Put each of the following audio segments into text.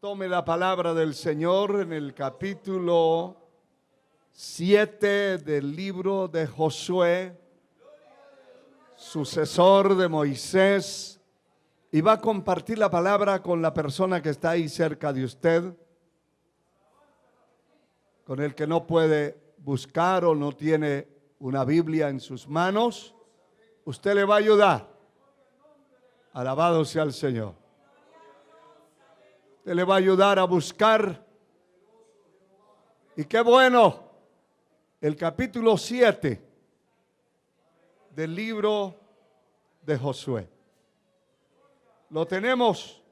Tome la palabra del Señor en el capítulo 7 del libro de Josué, sucesor de Moisés, y va a compartir la palabra con la persona que está ahí cerca de usted, con el que no puede buscar o no tiene una Biblia en sus manos. Usted le va a ayudar. Alabado sea el Señor. Usted le va a ayudar a buscar. Y qué bueno, el capítulo 7 del libro de Josué. Lo tenemos.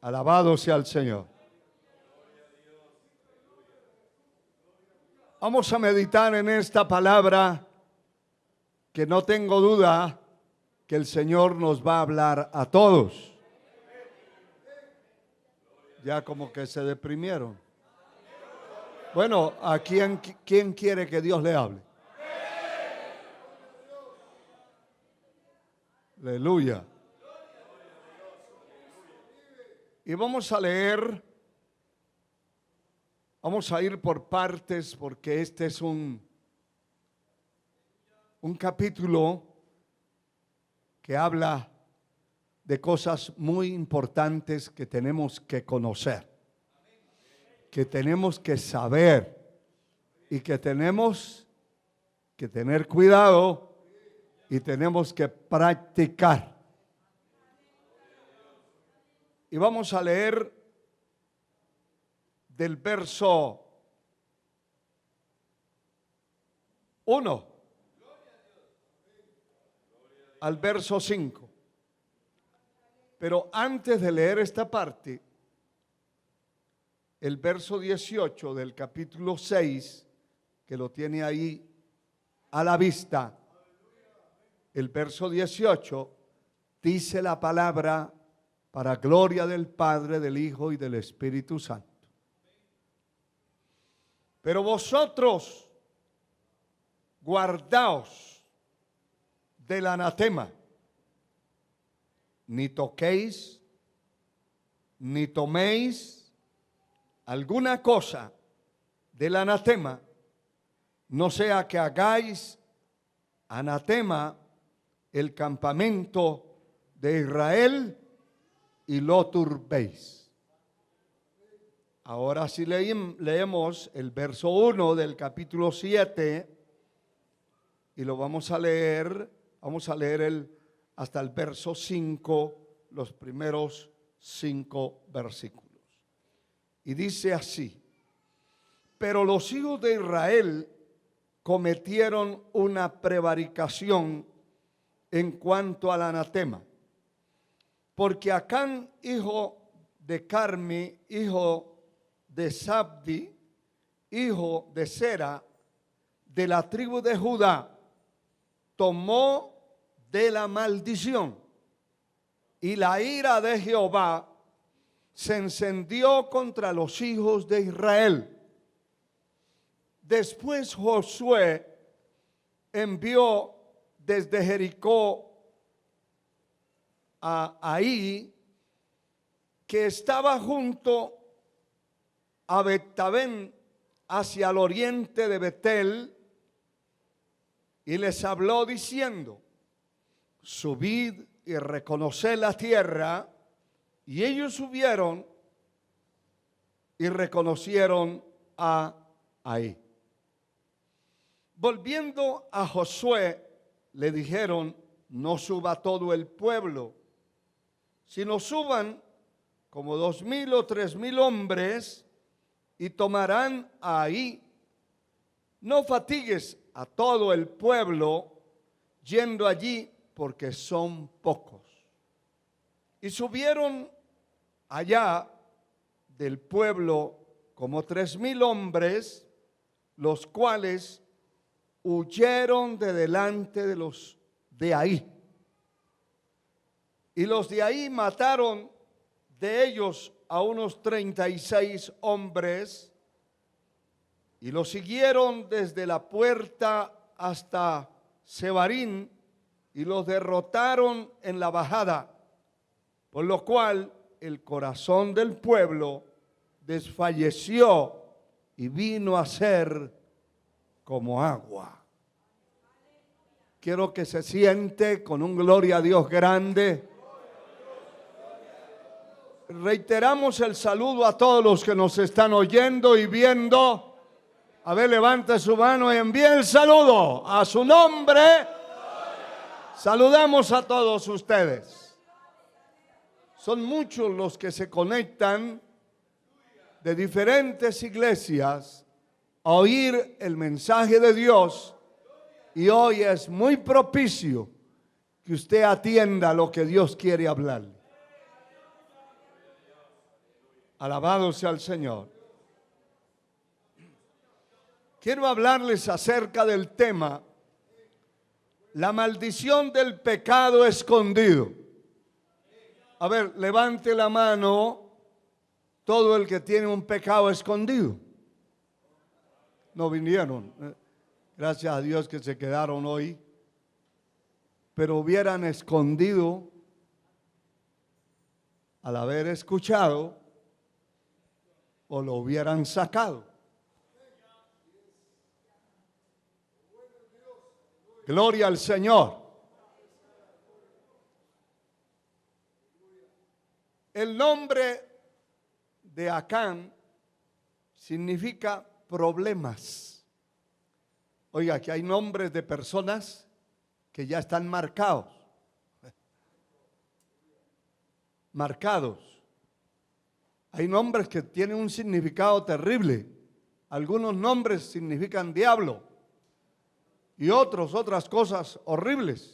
Alabado sea el Señor. Vamos a meditar en esta palabra que no tengo duda que el Señor nos va a hablar a todos. Ya como que se deprimieron. Bueno, ¿a quién quiere que Dios le hable? Aleluya. Y vamos a leer, vamos a ir por partes porque este es un capítulo que habla de cosas muy importantes que tenemos que conocer, que tenemos que saber y que tenemos que tener cuidado y tenemos que practicar. Y vamos a leer del verso 1 al verso 5. Pero antes de leer esta parte, el verso 18 del capítulo 6, que lo tiene ahí a la vista, el verso 18 dice la palabra para gloria del Padre, del Hijo y del Espíritu Santo. Pero vosotros guardaos del anatema. Ni toquéis, ni toméis alguna cosa del anatema, no sea que hagáis anatema el campamento de Israel y lo turbéis. Ahora sí leemos el verso 1 del capítulo 7 y lo vamos a leer hasta el verso 5, los primeros 5 versículos. Y dice así: pero los hijos de Israel cometieron una prevaricación en cuanto al anatema, porque Acán, hijo de Carmi, hijo de Zabdi, hijo de Zera, de la tribu de Judá, tomó de la maldición, y la ira de Jehová se encendió contra los hijos de Israel. Después Josué envió desde Jericó a Ahí, que estaba junto a Bet-Aven, hacia el oriente de Betel, y les habló diciendo: subid y reconoced la tierra. Y ellos subieron y reconocieron a Ahí. Volviendo a Josué, le dijeron: no suba todo el pueblo, sino suban como 2,000 o 3,000 hombres y tomarán a Ahí. No fatigues a todo el pueblo yendo allí, porque son pocos. Y subieron allá del pueblo como 3,000 hombres, los cuales huyeron de delante de los de Ahí. Y los de Ahí mataron de ellos a unos 36 hombres, y los siguieron desde la puerta hasta Sebarín, y los derrotaron en la bajada, por lo cual el corazón del pueblo desfalleció y vino a ser como agua. Quiero que se siente con un gloria a Dios grande. Reiteramos el saludo a todos los que nos están oyendo y viendo. A ver, levante su mano y envíe el saludo a su nombre. Saludamos a todos ustedes. Son muchos los que se conectan de diferentes iglesias a oír el mensaje de Dios, y hoy es muy propicio que usted atienda lo que Dios quiere hablarle. Alabado sea el Señor. Quiero hablarles acerca del tema, la maldición del pecado escondido. A ver, levante la mano todo el que tiene un pecado escondido. No vinieron. Gracias a Dios que se quedaron hoy. Pero hubieran escondido al haber escuchado, o lo hubieran sacado. Gloria al Señor. El nombre de Acán significa problemas. Oiga, que hay nombres de personas que ya están marcados. Marcados. Hay nombres que tienen un significado terrible. Algunos nombres significan diablo y otras cosas horribles.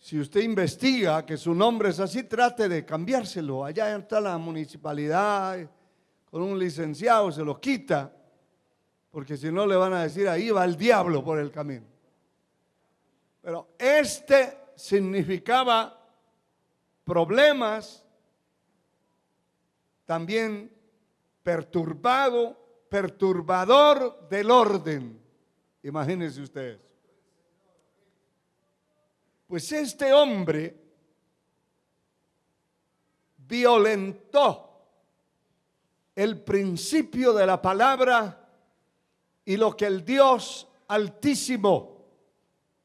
Si usted investiga que su nombre es así, trate de cambiárselo. Allá está la municipalidad, con un licenciado se lo quita, porque si no le van a decir, ahí va el diablo por el camino. Pero este significaba problemas, también perturbador del orden. Imagínense ustedes. Pues este hombre violentó el principio de la palabra y lo que el Dios Altísimo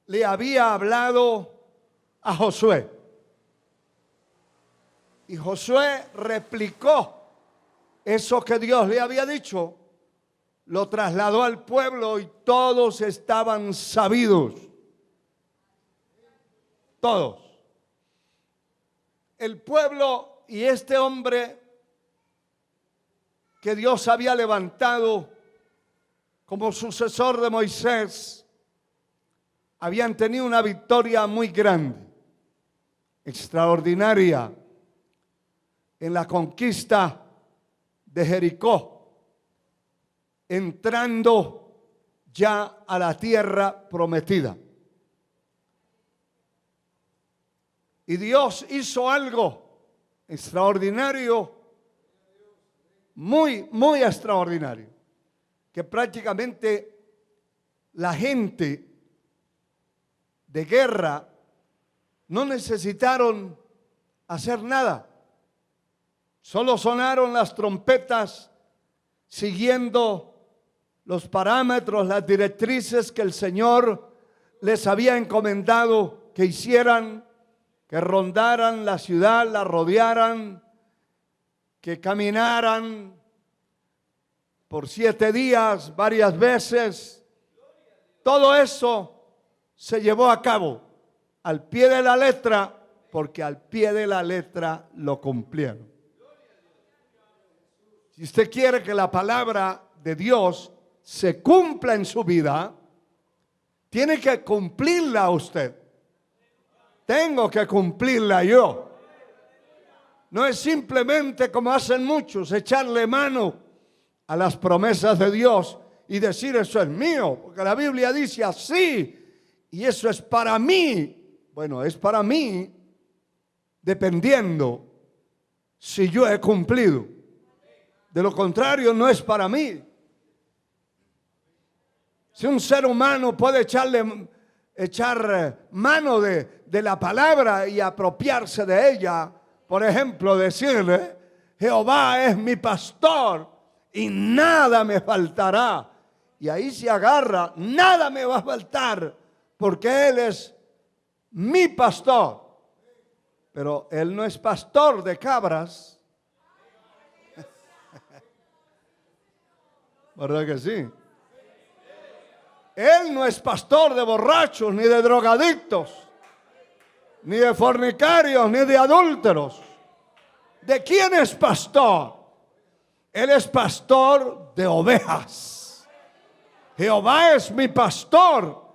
le había hablado a Josué. Y Josué replicó eso que Dios le había dicho, lo trasladó al pueblo y todos estaban sabidos. Todos. El pueblo y este hombre que Dios había levantado como sucesor de Moisés, habían tenido una victoria muy grande, extraordinaria, en la conquista de Jericó, entrando ya a la tierra prometida. Y Dios hizo algo extraordinario, muy extraordinario, que prácticamente la gente de guerra no necesitaron hacer nada. Solo sonaron las trompetas siguiendo los parámetros, las directrices que el Señor les había encomendado que hicieran, que rondaran la ciudad, la rodearan, que caminaran por 7 días, varias veces. Todo eso se llevó a cabo al pie de la letra, porque al pie de la letra lo cumplieron. Si usted quiere que la palabra de Dios se cumpla en su vida, tiene que cumplirla usted. Tengo que cumplirla yo. No es simplemente como hacen muchos, echarle mano a las promesas de Dios y decir eso es mío, porque la Biblia dice así y eso es para mí. Bueno, es para mí dependiendo si yo he cumplido. De lo contrario, no es para mí. Si un ser humano puede echarle echar mano de la palabra y apropiarse de ella. Por ejemplo, decirle: Jehová es mi pastor y nada me faltará. Y ahí se agarra: nada me va a faltar porque Él es mi pastor. Pero Él no es pastor de cabras. ¿Verdad que sí? Él no es pastor de borrachos, ni de drogadictos, ni de fornicarios, ni de adúlteros. ¿De quién es pastor? Él es pastor de ovejas. Jehová es mi pastor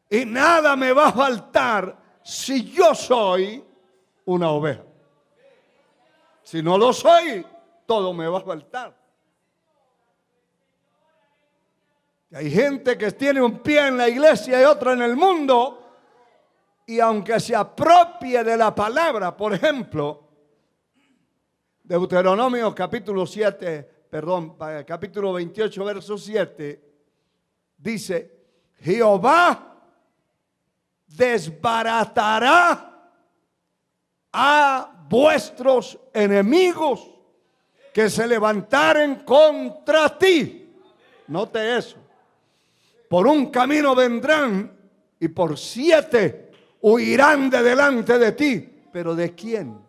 y nada me va a faltar si yo soy una oveja. Si no lo soy, todo me va a faltar. Hay gente que tiene un pie en la iglesia y otro en el mundo, y aunque se apropie de la palabra, por ejemplo, Deuteronomio capítulo 28, verso 7, dice: Jehová desbaratará a vuestros enemigos que se levantaren contra ti. Note eso. Por un camino vendrán y por 7 huirán de delante de ti. ¿Pero de quién?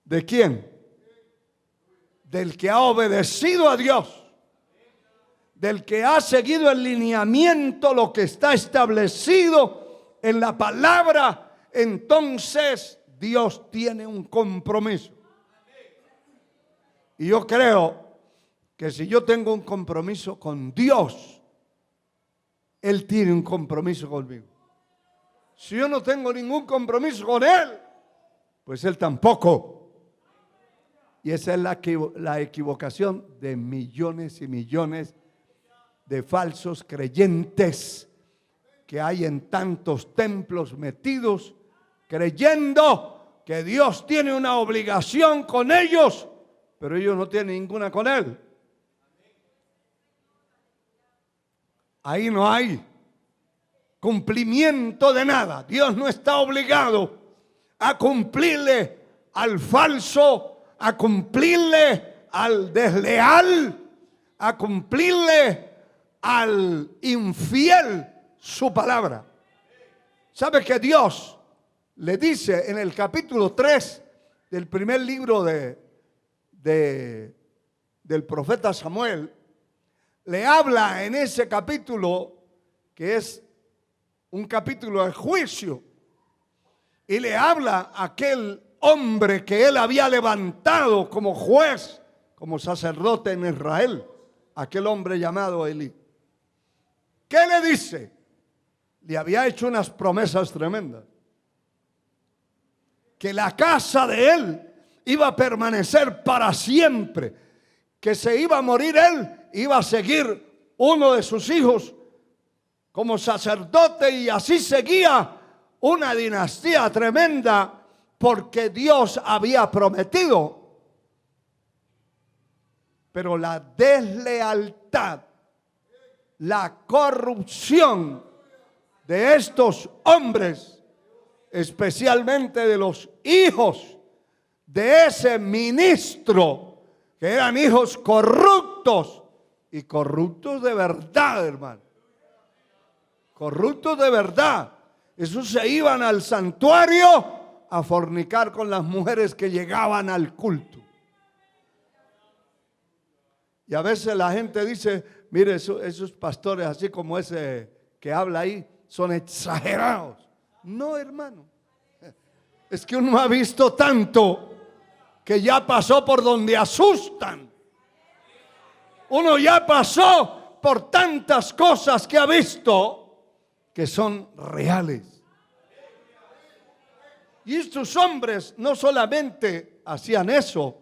¿De quién? Del que ha obedecido a Dios, del que ha seguido el lineamiento, lo que está establecido en la palabra. Entonces Dios tiene un compromiso. Y yo creo que si yo tengo un compromiso con Dios, Él tiene un compromiso conmigo. Si yo no tengo ningún compromiso con Él, pues Él tampoco. Y esa es la equivocación de millones y millones de falsos creyentes que hay en tantos templos metidos, creyendo que Dios tiene una obligación con ellos, pero ellos no tienen ninguna con Él. Ahí no hay cumplimiento de nada. Dios no está obligado a cumplirle al falso, a cumplirle al desleal, a cumplirle al infiel su palabra. ¿Sabe que Dios le dice en el capítulo 3 del primer libro del profeta Samuel? Le habla en ese capítulo, que es un capítulo de juicio, y le habla a aquel hombre que él había levantado como juez, como sacerdote en Israel, aquel hombre llamado Elí. ¿Qué le dice? Le había hecho unas promesas tremendas, que la casa de él iba a permanecer para siempre, que se iba a morir él, iba a seguir uno de sus hijos como sacerdote, y así seguía una dinastía tremenda, porque Dios había prometido. Pero la deslealtad, la corrupción de estos hombres, especialmente de los hijos de ese ministro, que eran hijos corruptos, y corruptos de verdad, hermano. Corruptos de verdad. Esos se iban al santuario a fornicar con las mujeres que llegaban al culto. Y a veces la gente dice: mire, esos pastores, así como ese que habla ahí, son exagerados. No, hermano. Es que uno ha visto tanto que ya pasó por donde asustan. Uno ya pasó por tantas cosas que ha visto que son reales. Y estos hombres no solamente hacían eso,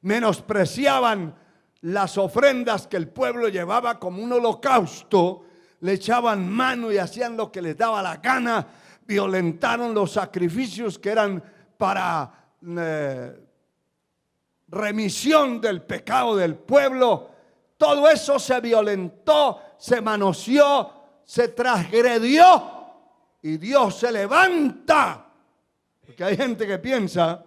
menospreciaban las ofrendas que el pueblo llevaba como un holocausto, le echaban mano y hacían lo que les daba la gana, violentaron los sacrificios que eran para remisión del pecado del pueblo. todo eso se violentó, se manoseó, se transgredió y Dios se levanta. Porque hay gente que piensa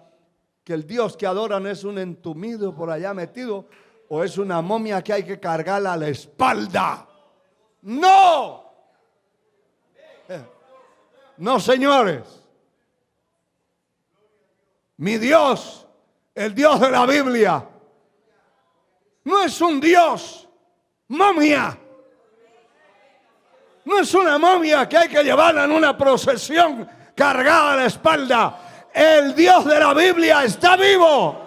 que el Dios que adoran es un entumido por allá metido o es una momia que hay que cargarla a la espalda. ¡No! No, señores. Mi Dios, el Dios de la Biblia, no es un Dios momia. No es una momia que hay que llevarla en una procesión cargada a la espalda. El Dios de la Biblia está vivo.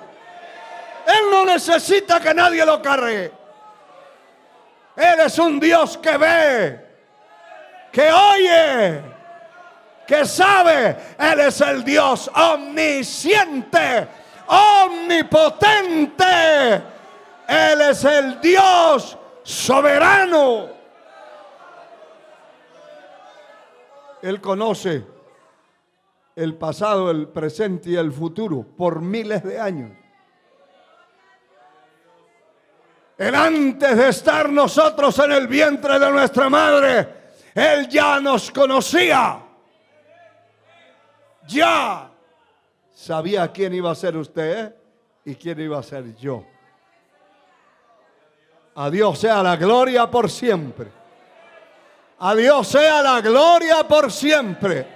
Él no necesita que nadie lo cargue. Él es un Dios que ve, que oye, que sabe. Él es el Dios omnisciente, omnipotente. Él es el Dios soberano. Él conoce el pasado, el presente y el futuro por miles de años. Él, antes de estar nosotros en el vientre de nuestra madre, Él ya nos conocía. Ya sabía quién iba a ser usted y quién iba a ser yo. A Dios sea la gloria por siempre. A Dios sea la gloria por siempre.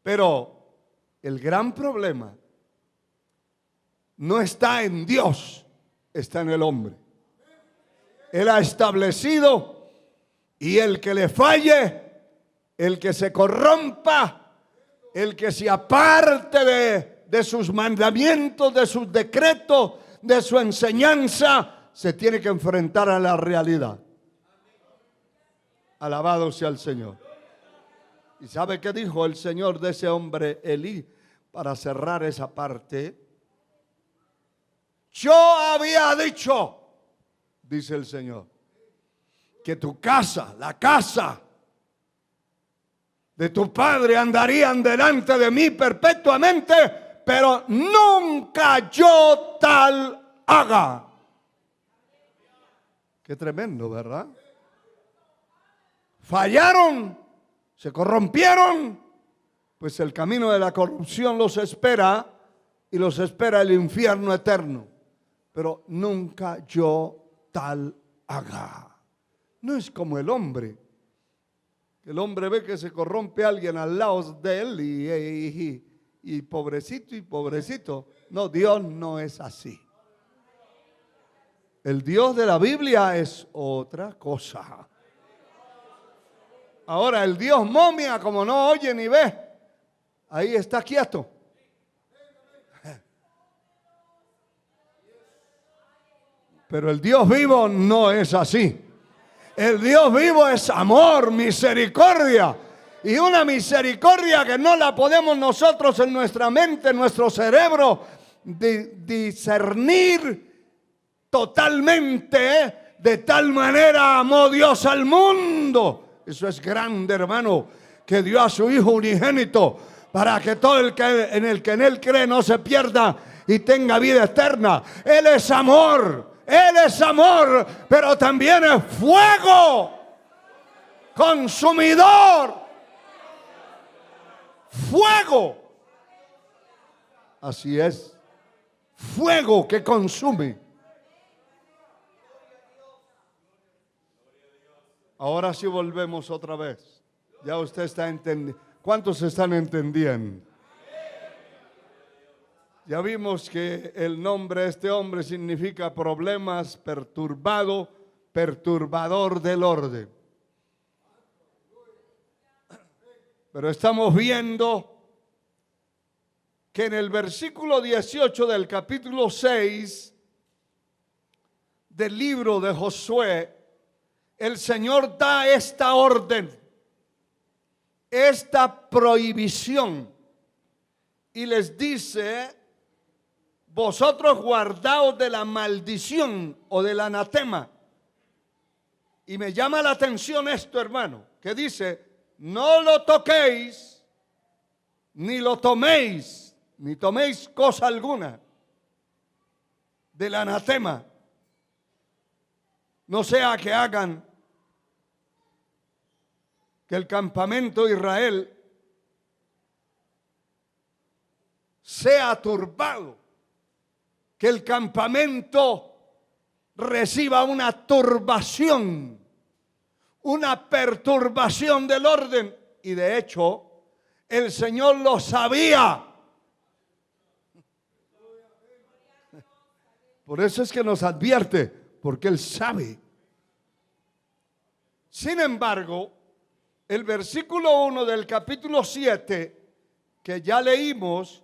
Pero el gran problema no está en Dios, está en el hombre. Él ha establecido, y el que le falle, el que se corrompa, el que se aparte de sus mandamientos, de sus decretos, de su enseñanza, se tiene que enfrentar a la realidad. Alabado sea el Señor. ¿Y sabe qué dijo el Señor de ese hombre Elí para cerrar esa parte? Yo había dicho, dice el Señor, que tu casa, la casa de tu padre andarían delante de mí perpetuamente, pero nunca yo tal haga. Qué tremendo, ¿verdad? Fallaron, se corrompieron, pues el camino de la corrupción los espera y los espera el infierno eterno. Pero nunca yo tal haga. No es como el hombre. El hombre ve que se corrompe alguien al lado de él y pobrecito y pobrecito. No, Dios no es así. El Dios de la Biblia es otra cosa. Ahora el Dios momia, como no oye ni ve, ahí está quieto. Pero el Dios vivo no es así. El Dios vivo es amor, misericordia. Y una misericordia que no la podemos nosotros en nuestra mente, en nuestro cerebro, discernir totalmente. De tal manera amó Dios al mundo. Eso es grande, hermano, que dio a su Hijo unigénito para que todo el que en él cree no se pierda y tenga vida eterna. Él es amor. Él es amor, pero también es fuego consumidor. Fuego. Así es. Fuego que consume. Ahora sí volvemos otra vez. Ya usted está entendiendo. ¿Cuántos están entendiendo? Ya vimos que el nombre de este hombre significa problemas, perturbado, perturbador del orden. Pero estamos viendo que en el versículo 18 del capítulo 6 del libro de Josué, el Señor da esta orden, esta prohibición, y les dice: vosotros guardaos de la maldición o del anatema. Y me llama la atención esto, hermano, que dice: no lo toquéis, ni lo toméis, ni toméis cosa alguna. del anatema. No sea que hagan que el campamento de Israel sea turbado, que el campamento reciba una turbación, una perturbación del orden. Y de hecho, el Señor lo sabía. Por eso es que nos advierte, porque Él sabe. Sin embargo, el versículo 1 del capítulo 7, que ya leímos,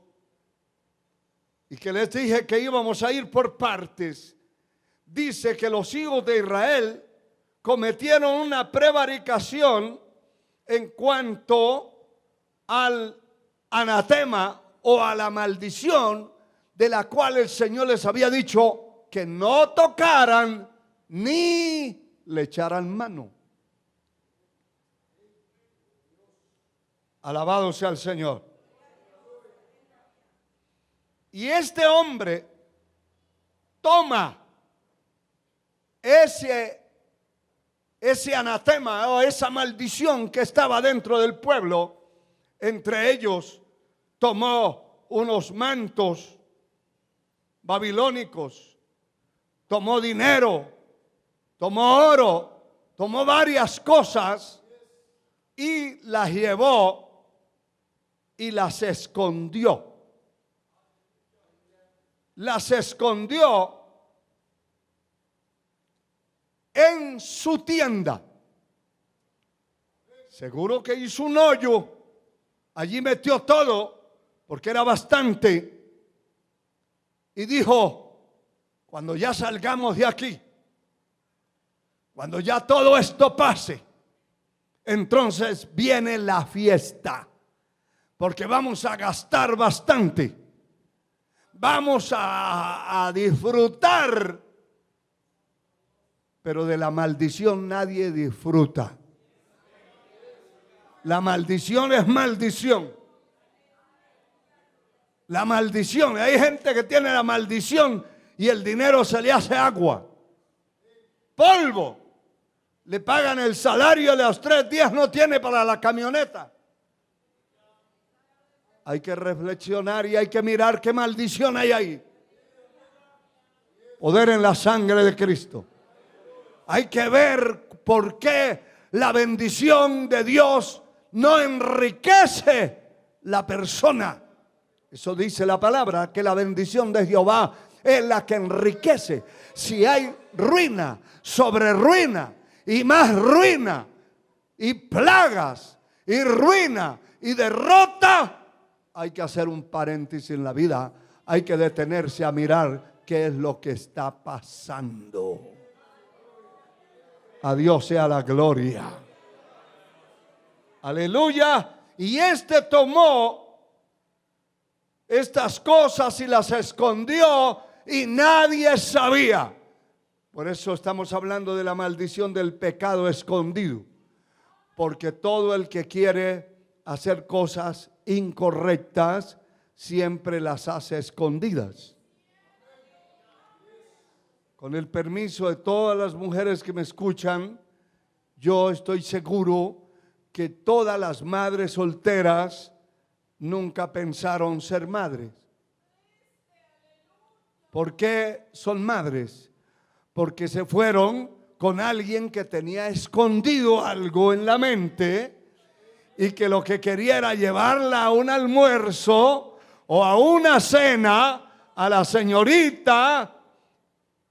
y que les dije que íbamos a ir por partes, dice que los hijos de Israel cometieron una prevaricación en cuanto al anatema o a la maldición de la cual el Señor les había dicho que no tocaran ni le echaran mano. Alabado sea el Señor. Y este hombre toma ese anatema o esa maldición que estaba dentro del pueblo. Entre ellos tomó unos mantos babilónicos, tomó dinero, tomó oro, tomó varias cosas y las llevó y las escondió. Las escondió en su tienda. Seguro que hizo un hoyo, allí metió todo, porque era bastante. Y dijo, cuando ya salgamos de aquí, cuando ya todo esto pase, entonces viene la fiesta, porque vamos a gastar bastante, vamos a disfrutar, pero de la maldición nadie disfruta. La maldición es maldición. La maldición, hay gente que tiene la maldición y el dinero se le hace agua, polvo. Le pagan el salario de los 3 días, no tiene para la camioneta. Hay que reflexionar y hay que mirar qué maldición hay ahí. Poder en la sangre de Cristo. Hay que ver por qué la bendición de Dios no enriquece la persona. Eso dice la palabra, que la bendición de Jehová es la que enriquece. Si hay ruina sobre ruina y más ruina y plagas y ruina y derrota, hay que hacer un paréntesis en la vida. Hay que detenerse a mirar qué es lo que está pasando. A Dios sea la gloria. Aleluya. Y este tomó estas cosas y las escondió y nadie sabía. Por eso estamos hablando de la maldición del pecado escondido. Porque todo el que quiere hacer cosas incorrectas siempre las hace escondidas. Con el permiso de todas las mujeres que me escuchan, yo estoy seguro que todas las madres solteras nunca pensaron ser madres. ¿Por qué son madres? Porque se fueron con alguien que tenía escondido algo en la mente y que lo que quería era llevarla a un almuerzo o a una cena a la señorita,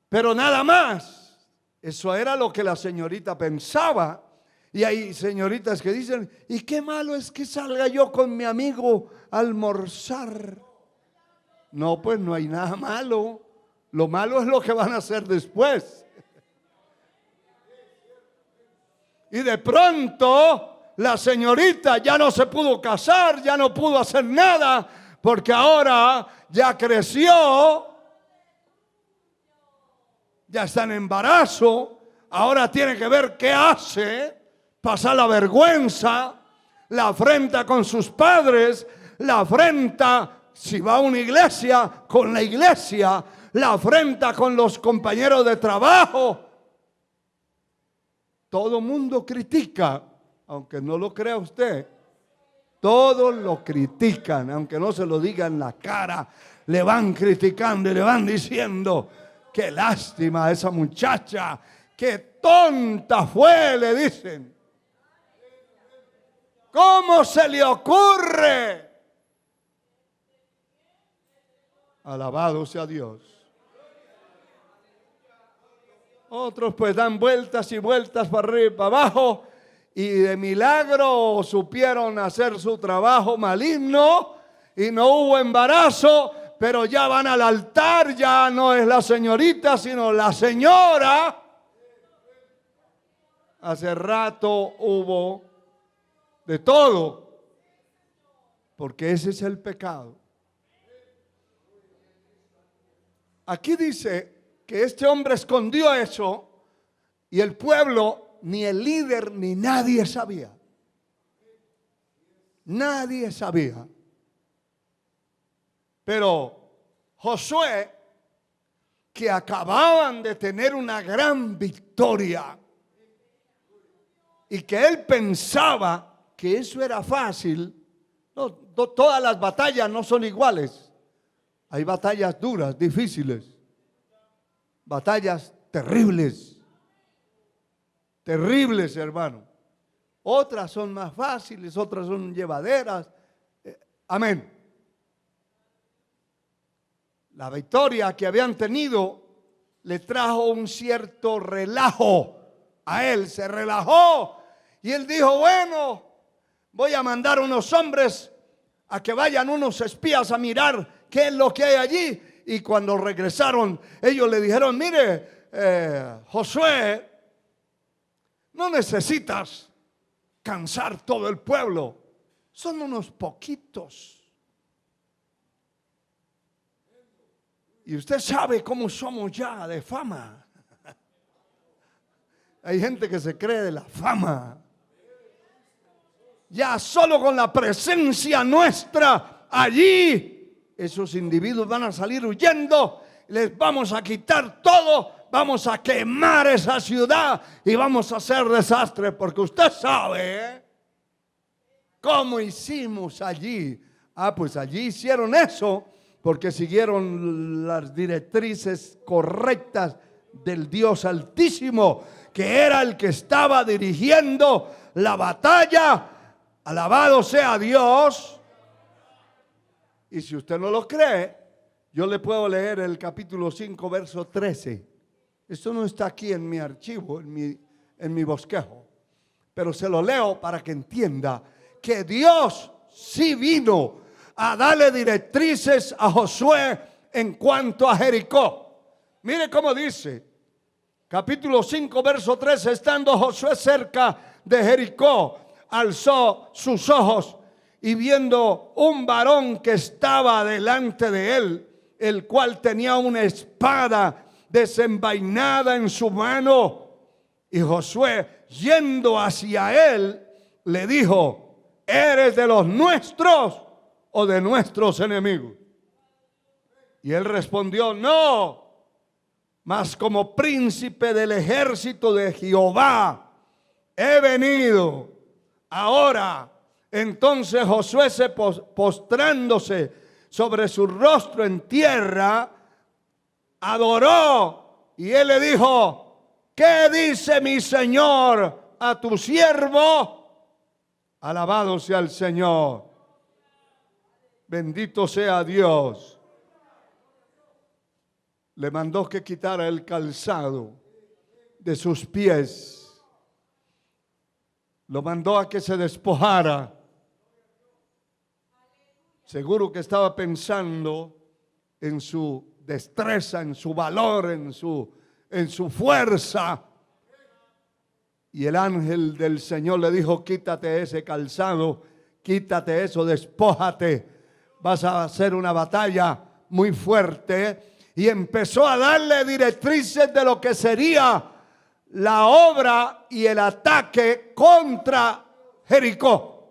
pero nada más. Eso era lo que la señorita pensaba. Y hay señoritas que dicen, ¿y qué malo es que salga yo con mi amigo a almorzar? No, pues no hay nada malo. Lo malo es lo que van a hacer después. Y de pronto la señorita ya no se pudo casar, ya no pudo hacer nada, porque ahora ya creció, ya está en embarazo, ahora tiene que ver qué hace. Pasa la vergüenza, la afrenta con sus padres, la afrenta si va a una iglesia con la iglesia, la afrenta con los compañeros de trabajo. Todo mundo critica, aunque no lo crea usted. Todos lo critican, aunque no se lo digan en la cara. Le van criticando y le van diciendo: qué lástima esa muchacha, qué tonta fue, le dicen. ¿Cómo se le ocurre? Alabado sea Dios. Otros pues dan vueltas y vueltas para arriba y para abajo, y de milagro supieron hacer su trabajo maligno y no hubo embarazo, pero ya van al altar. Ya no es la señorita, sino la señora. Hace rato hubo de todo, porque ese es el pecado. Aquí dice que este hombre escondió eso y el pueblo, ni el líder, ni nadie sabía. Nadie sabía. Pero Josué, que acababan de tener una gran victoria y que él pensaba que eso era fácil. No, todas las batallas no son iguales. Hay batallas duras, difíciles. Batallas terribles. Terribles, hermano. Otras son más fáciles, otras son llevaderas. Amén. La victoria que habían tenido le trajo un cierto relajo a él. Se relajó y él dijo: bueno, voy a mandar unos hombres a que vayan unos espías a mirar qué es lo que hay allí. Y cuando regresaron, ellos le dijeron: mire, Josué, no necesitas cansar todo el pueblo, son unos poquitos. Y usted sabe cómo somos ya de fama. Hay gente que se cree de la fama. Ya solo con la presencia nuestra allí, esos individuos van a salir huyendo. Les vamos a quitar todo. Vamos a quemar esa ciudad y vamos a hacer desastre. Porque usted sabe cómo hicimos allí. Pues allí hicieron eso porque siguieron las directrices correctas del Dios Altísimo, que era el que estaba dirigiendo la batalla. Alabado sea Dios. Y si usted no lo cree, yo le puedo leer el capítulo 5, verso 13. Esto no está aquí en mi archivo, en mi bosquejo, pero se lo leo para que entienda que Dios sí vino a darle directrices a Josué en cuanto a Jericó. Mire cómo dice, capítulo 5, verso 13: estando Josué cerca de Jericó, alzó sus ojos y viendo un varón que estaba delante de él, el cual tenía una espada desenvainada en su mano. Y Josué, yendo hacia él, le dijo: ¿eres de los nuestros o de nuestros enemigos? Y él respondió: no, mas como príncipe del ejército de Jehová he venido. Ahora, entonces Josué, postrándose sobre su rostro en tierra, adoró. Y él le dijo: ¿qué dice mi señor a tu siervo? Alabado sea el Señor. Bendito sea Dios. Le mandó que quitara el calzado de sus pies. Lo mandó a que se despojara. Seguro que estaba pensando en su destreza, en su valor, en su fuerza. Y el ángel del Señor le dijo: quítate ese calzado, quítate eso, despójate. Vas a hacer una batalla muy fuerte. Y empezó a darle directrices de lo que sería la obra y el ataque contra Jericó.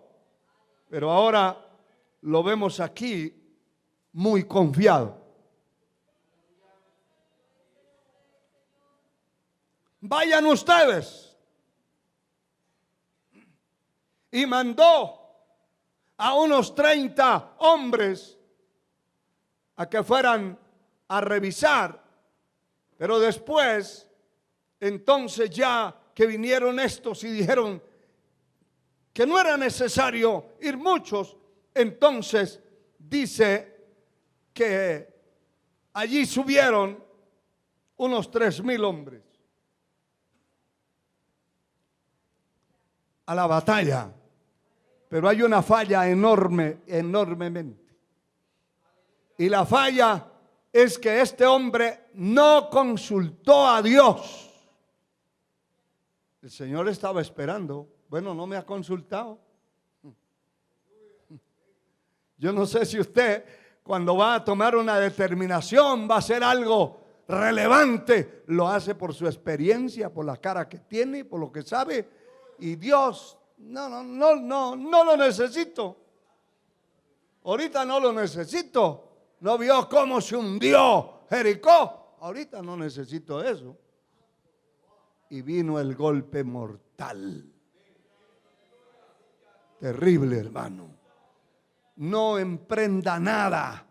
Pero ahora lo vemos aquí muy confiado. vayan ustedes. Y mandó a unos 30 hombres a que fueran a revisar. Pero después, entonces ya que vinieron estos y dijeron que no era necesario ir muchos, entonces dice que allí subieron unos 3,000 hombres a la batalla. Pero hay una falla enormemente. Y la falla es que este hombre no consultó a Dios. El Señor estaba esperando. Bueno, no me ha consultado. Yo no sé si usted, cuando va a tomar una determinación, va a hacer algo relevante, lo hace por su experiencia, por la cara que tiene, por lo que sabe. Y Dios, no lo necesito. Ahorita no lo necesito. ¿No vio cómo se hundió Jericó? Ahorita no necesito eso. Y vino el golpe mortal. Terrible, hermano. No emprenda nada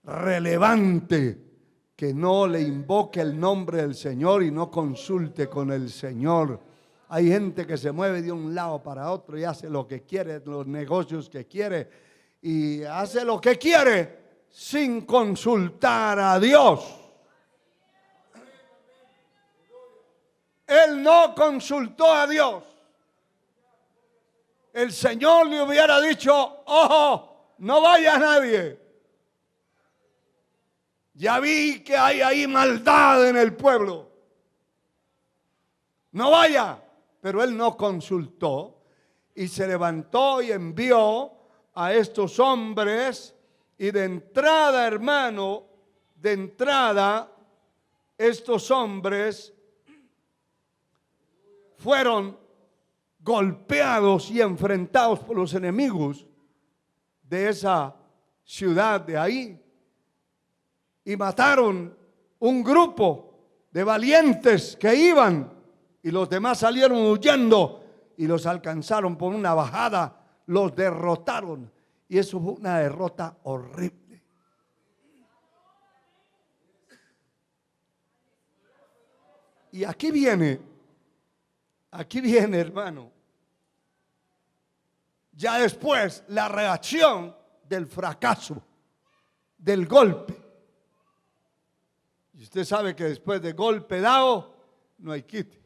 relevante que no le invoque el nombre del Señor y no consulte con el Señor. Hay gente que se mueve de un lado para otro y hace lo que quiere, los negocios que quiere, y hace lo que quiere sin consultar a Dios. Él no consultó a Dios. El Señor le hubiera dicho: ojo, no vaya nadie. Ya vi que hay ahí maldad en el pueblo. No vaya. Pero él no consultó y se levantó y envió a estos hombres. Y de entrada, hermano, estos hombres fueron golpeados y enfrentados por los enemigos de esa ciudad de ahí. Y mataron un grupo de valientes que iban, y los demás salieron huyendo y los alcanzaron por una bajada, los derrotaron. Y eso fue una derrota horrible. Y aquí viene, hermano, ya después la reacción del fracaso, del golpe. Y usted sabe que después de golpe dado, no hay quite.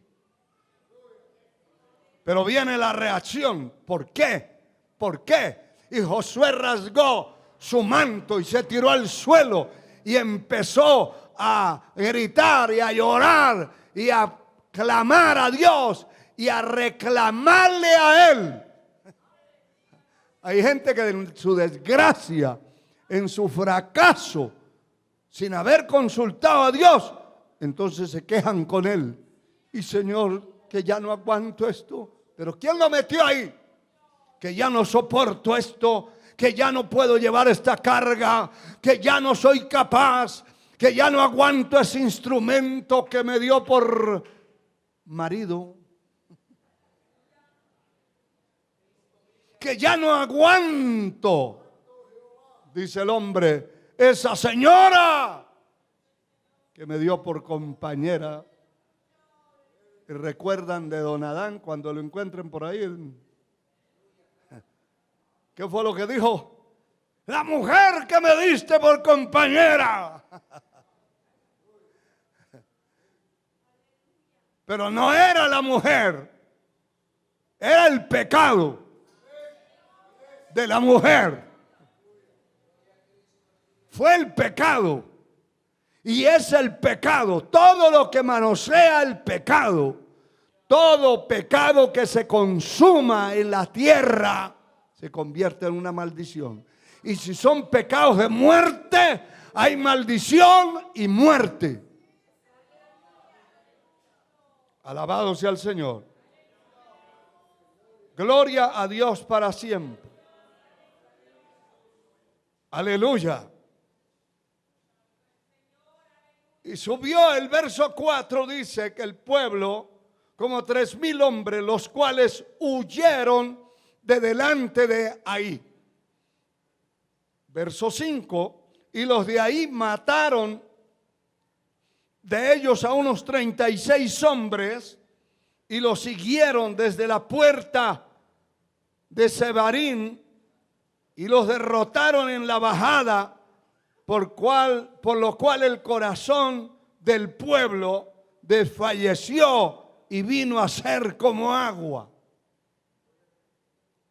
Pero viene la reacción. ¿Por qué? ¿Por qué? Y Josué rasgó su manto y se tiró al suelo y empezó a gritar y a llorar y a clamar a Dios y a reclamarle a Él. Hay gente que en su desgracia, en su fracaso, sin haber consultado a Dios, entonces se quejan con Él. Y Señor, que ya no aguanto esto. Pero ¿quién lo metió ahí? Que ya no soporto esto, que ya no puedo llevar esta carga, que ya no soy capaz, que ya no aguanto ese instrumento que me dio por marido, que ya no aguanto, dice el hombre, esa señora que me dio por compañera. Y recuerdan de don Adán cuando lo encuentren por ahí. ¿Qué fue lo que dijo? La mujer que me diste por compañera. Pero no era la mujer, era el pecado de la mujer. Fue el pecado. Y es el pecado, todo lo que manosea el pecado, todo pecado que se consuma en la tierra, se convierte en una maldición. Y si son pecados de muerte, hay maldición y muerte. Alabado sea el Señor. Gloria a Dios para siempre. Aleluya. Y subió, el verso 4 dice que el pueblo, como 3,000 hombres, los cuales huyeron de delante de ahí. Verso 5, y los de ahí mataron de ellos a unos 36 hombres y los siguieron desde la puerta de Sebarín y los derrotaron en la bajada, por lo cual el corazón del pueblo desfalleció y vino a ser como agua.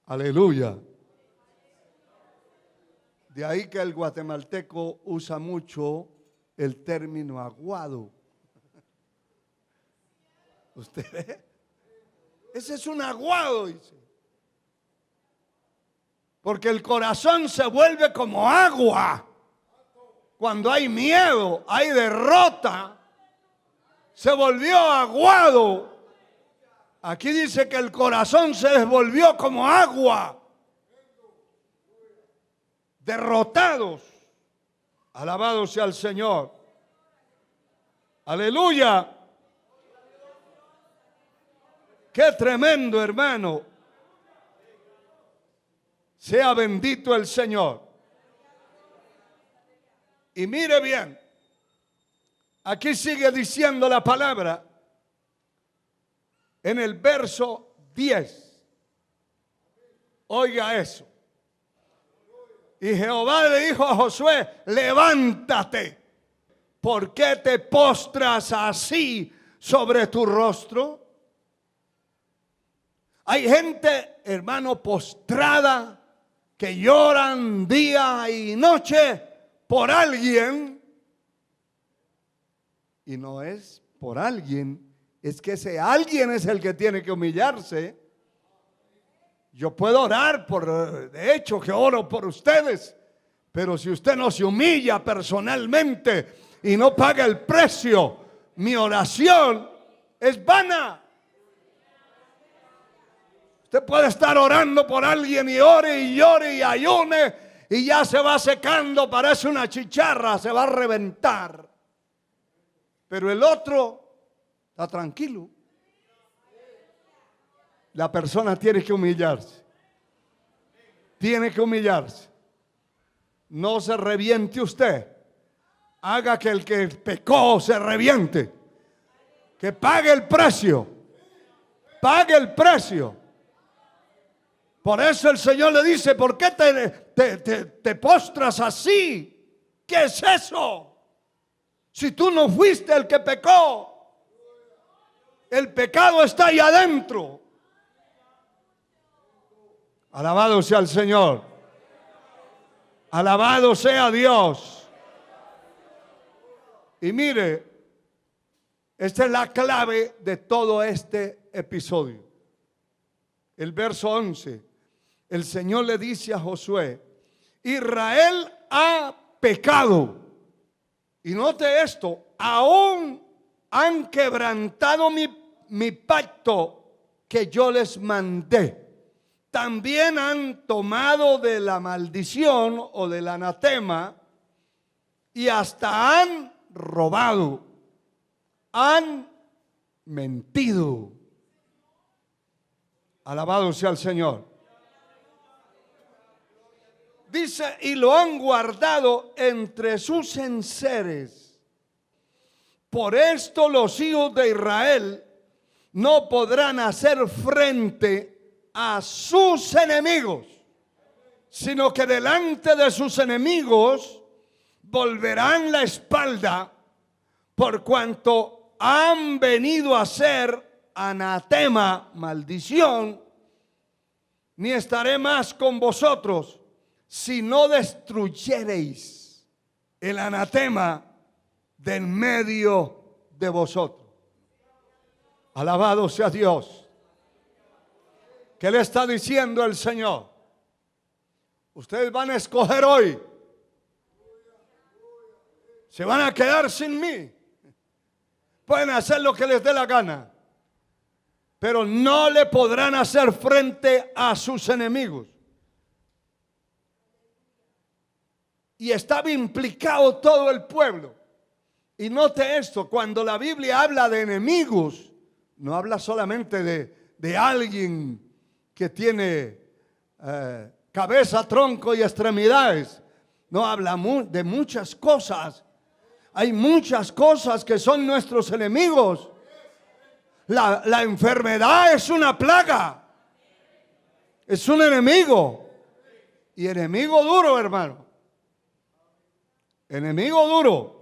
Aleluya. De ahí que el guatemalteco usa mucho el término aguado. ¿Usted ve? Ese es un aguado, dice. Porque el corazón se vuelve como agua. Cuando hay miedo, hay derrota, se volvió aguado. Aquí dice que el corazón se desvolvió como agua. Derrotados. Alabado sea el Señor. Aleluya. Qué tremendo, hermano. Sea bendito el Señor. Y mire bien, aquí sigue diciendo la palabra en el verso 10. Oiga eso. Y Jehová le dijo a Josué: levántate, ¿por qué te postras así sobre tu rostro? Hay gente, hermano, postrada, que lloran día y noche por alguien, y no es por alguien, es que ese alguien es el que tiene que humillarse. Yo puedo orar de hecho que oro por ustedes, pero si usted no se humilla personalmente y no paga el precio, mi oración es vana. Usted puede estar orando por alguien y ore y llore y ayune y ya se va secando, parece una chicharra, se va a reventar. Pero el otro está tranquilo. La persona tiene que humillarse. Tiene que humillarse. No se reviente usted. Haga que el que pecó se reviente. Que pague el precio. Pague el precio. Por eso el Señor le dice: ¿por qué te postras así? ¿Qué es eso? Si tú no fuiste el que pecó, el pecado está ahí adentro. Alabado sea el Señor. Alabado sea Dios. Y mire, esta es la clave de todo este episodio. El verso 11. El Señor le dice a Josué: Israel ha pecado. Y note esto: aún han quebrantado mi pacto que yo les mandé. También han tomado de la maldición o del anatema y hasta han robado, han mentido. Alabado sea el Señor. Dice: y lo han guardado entre sus enseres. Por esto los hijos de Israel no podrán hacer frente a sus enemigos, sino que delante de sus enemigos volverán la espalda, por cuanto han venido a ser anatema, maldición. Ni estaré más con vosotros, si no destruyereis el anatema de en medio de vosotros. Alabado sea Dios. ¿Qué le está diciendo el Señor? Ustedes van a escoger hoy. Se van a quedar sin mí. Pueden hacer lo que les dé la gana, pero no le podrán hacer frente a sus enemigos. Y estaba implicado todo el pueblo. Y note esto, cuando la Biblia habla de enemigos, no habla solamente de alguien que tiene cabeza, tronco y extremidades. No, habla de muchas cosas. Hay muchas cosas que son nuestros enemigos. La enfermedad es una plaga. Es un enemigo. Y enemigo duro, hermano. Enemigo duro.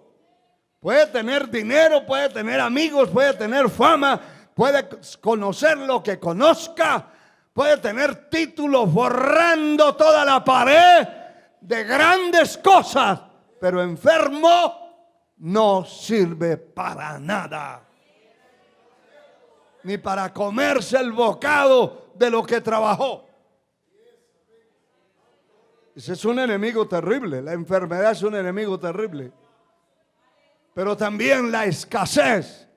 Puede tener dinero, puede tener amigos, puede tener fama, puede conocer lo que conozca, puede tener títulos borrando toda la pared de grandes cosas, pero enfermo no sirve para nada. Ni para comerse el bocado de lo que trabajó. Ese es un enemigo terrible. La enfermedad es un enemigo terrible. Pero también la escasez,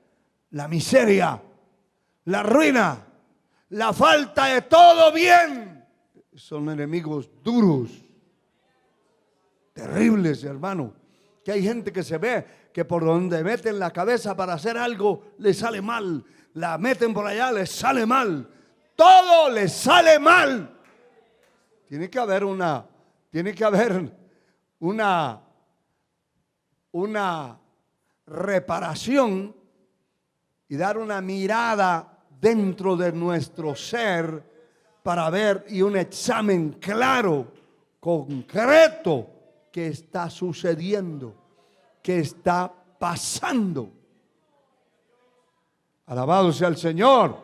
la miseria, la ruina, la falta de todo bien, son enemigos duros, terribles, hermano. Que hay gente que se ve que por donde meten la cabeza para hacer algo, le sale mal. La meten por allá, les sale mal. Todo les sale mal. Tiene que haber una reparación y dar una mirada dentro de nuestro ser para ver, y un examen claro, concreto, qué está sucediendo, qué está pasando. Alabado sea el Señor,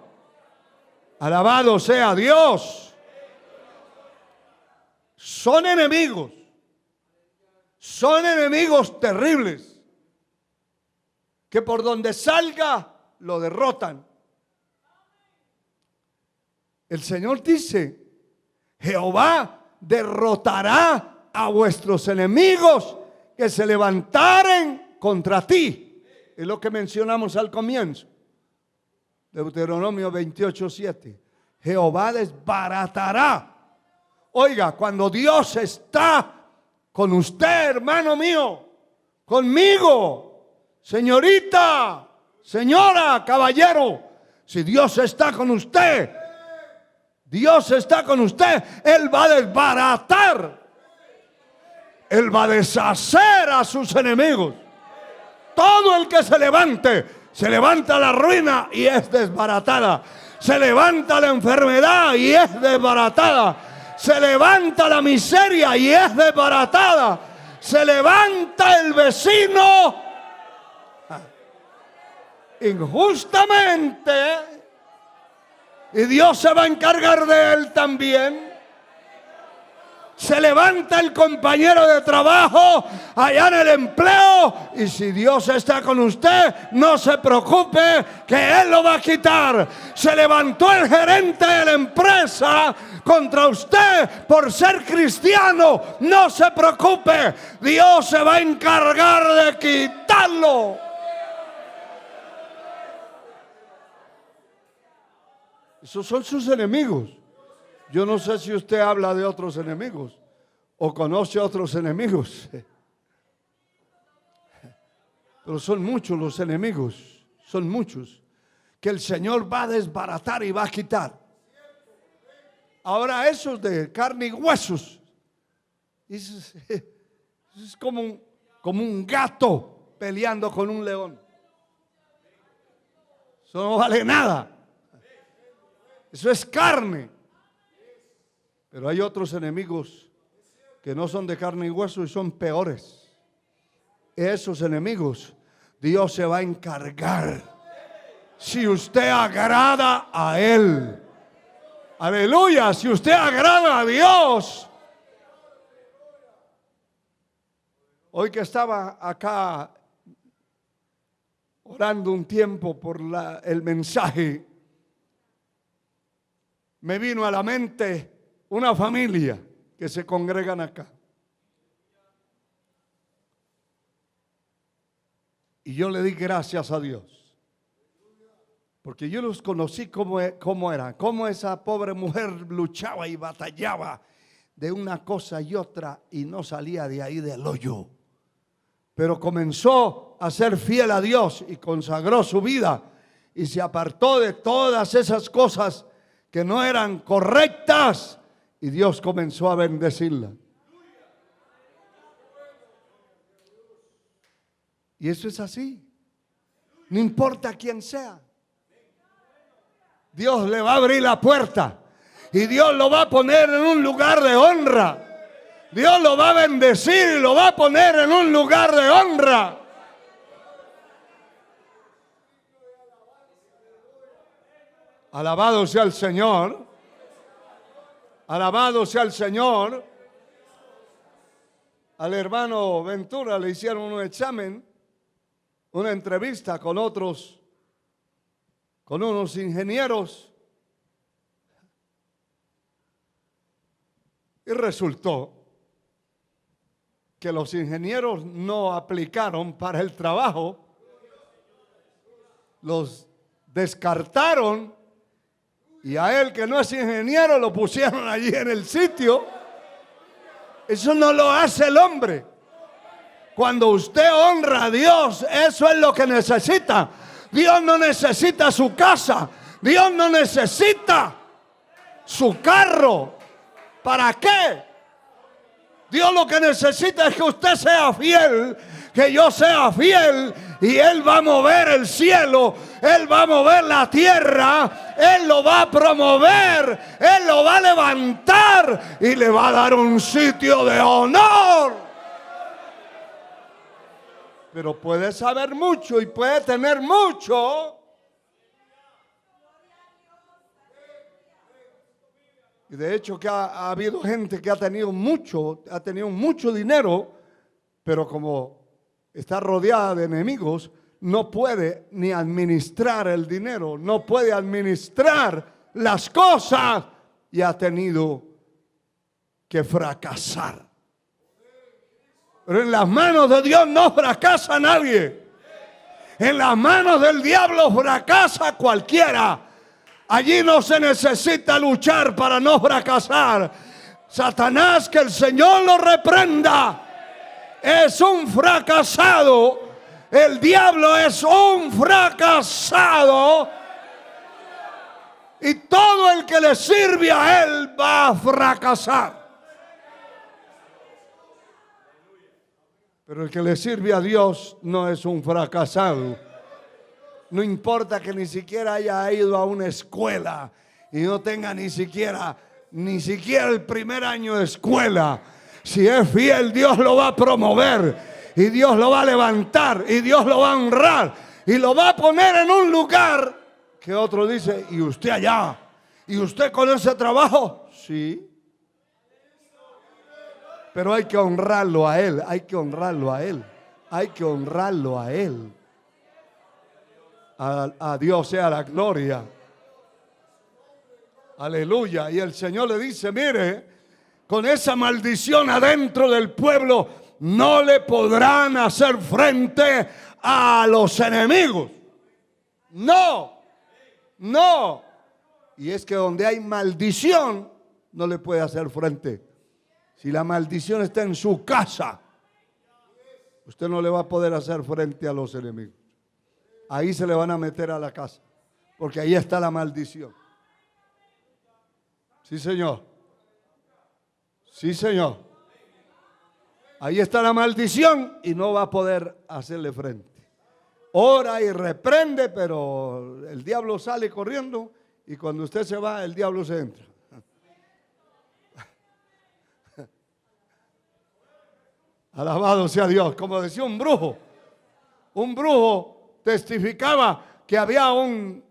alabado sea Dios. Son enemigos terribles, que por donde salga lo derrotan. El Señor dice: Jehová derrotará a vuestros enemigos que se levantaren contra ti. Es lo que mencionamos al comienzo. Deuteronomio 28:7. Jehová desbaratará. Oiga, cuando Dios está con usted, hermano mío, conmigo, señorita, señora, caballero, si Dios está con usted, Dios está con usted, Él va a desbaratar, Él va a deshacer a sus enemigos. Todo el que se levanta la ruina y es desbaratada. Se levanta la enfermedad y es desbaratada. Se levanta la miseria y es desbaratada. Se levanta el vecino injustamente y Dios se va a encargar de él también. Se levanta el compañero de trabajo allá en el empleo, y si Dios está con usted, no se preocupe, que Él lo va a quitar. Se levantó el gerente de la empresa contra usted por ser cristiano, no se preocupe, Dios se va a encargar de quitarlo. Esos son sus enemigos. Yo no sé si usted habla de otros enemigos o conoce otros enemigos, pero son muchos los enemigos, son muchos, que el Señor va a desbaratar y va a quitar. Ahora esos de carne y huesos, es como un gato peleando con un león. Eso no vale nada. Eso es carne. Pero hay otros enemigos que no son de carne y hueso y son peores. Esos enemigos Dios se va a encargar si usted agrada a Él. Aleluya, si usted agrada a Dios. Hoy que estaba acá orando un tiempo por el mensaje, me vino a la mente una familia que se congregan acá. Y yo le di gracias a Dios, porque yo los conocí cómo eran, cómo esa pobre mujer luchaba y batallaba de una cosa y otra y no salía de ahí del hoyo. pero comenzó a ser fiel a Dios y consagró su vida y se apartó de todas esas cosas que no eran correctas y Dios comenzó a bendecirla. Y eso es así. No importa quién sea. Dios le va a abrir la puerta y Dios lo va a poner en un lugar de honra. Dios lo va a bendecir y lo va a poner en un lugar de honra. Alabado sea el Señor. Alabado sea el Señor. Al hermano Ventura le hicieron un examen, una entrevista con unos ingenieros. Y resultó que los ingenieros no aplicaron para el trabajo, los descartaron y a él, que no es ingeniero, lo pusieron allí en el sitio. Eso no lo hace el hombre. Cuando usted honra a Dios, eso es lo que necesita. Dios no necesita su casa, Dios no necesita su carro. ¿Para qué? Dios lo que necesita es que usted sea fiel, que yo sea fiel, y Él va a mover el cielo, Él va a mover la tierra, Él lo va a promover, Él lo va a levantar y le va a dar un sitio de honor. Pero puede saber mucho y puede tener mucho. Y de hecho que ha habido gente que ha tenido mucho dinero, pero como está rodeada de enemigos, no puede ni administrar el dinero, no puede administrar las cosas y ha tenido que fracasar. Pero en las manos de Dios no fracasa nadie. En las manos del diablo fracasa cualquiera. Allí no se necesita luchar para no fracasar. Satanás, que el Señor lo reprenda, es un fracasado. El diablo es un fracasado. Y todo el que le sirve a él va a fracasar. Pero el que le sirve a Dios no es un fracasado. No importa que ni siquiera haya ido a una escuela y no tenga ni siquiera el primer año de escuela. Si es fiel, Dios lo va a promover y Dios lo va a levantar y Dios lo va a honrar y lo va a poner en un lugar que otro dice: ¿y usted allá? ¿Y usted con ese trabajo? Sí. Pero hay que honrarlo a Él, hay que honrarlo a Él, hay que honrarlo a Él. A Dios sea la gloria. Aleluya. Y el Señor le dice: mire, con esa maldición adentro del pueblo no le podrán hacer frente a los enemigos. No, no. Y es que donde hay maldición no le puede hacer frente. Si la maldición está en su casa, usted no le va a poder hacer frente a los enemigos. Ahí se le van a meter a la casa, porque ahí está la maldición. Sí, Señor. Sí, Señor. Ahí está la maldición y no va a poder hacerle frente. Ora y reprende, pero el diablo sale corriendo y cuando usted se va, el diablo se entra. Alabado sea Dios. Como decía un brujo testificaba que había un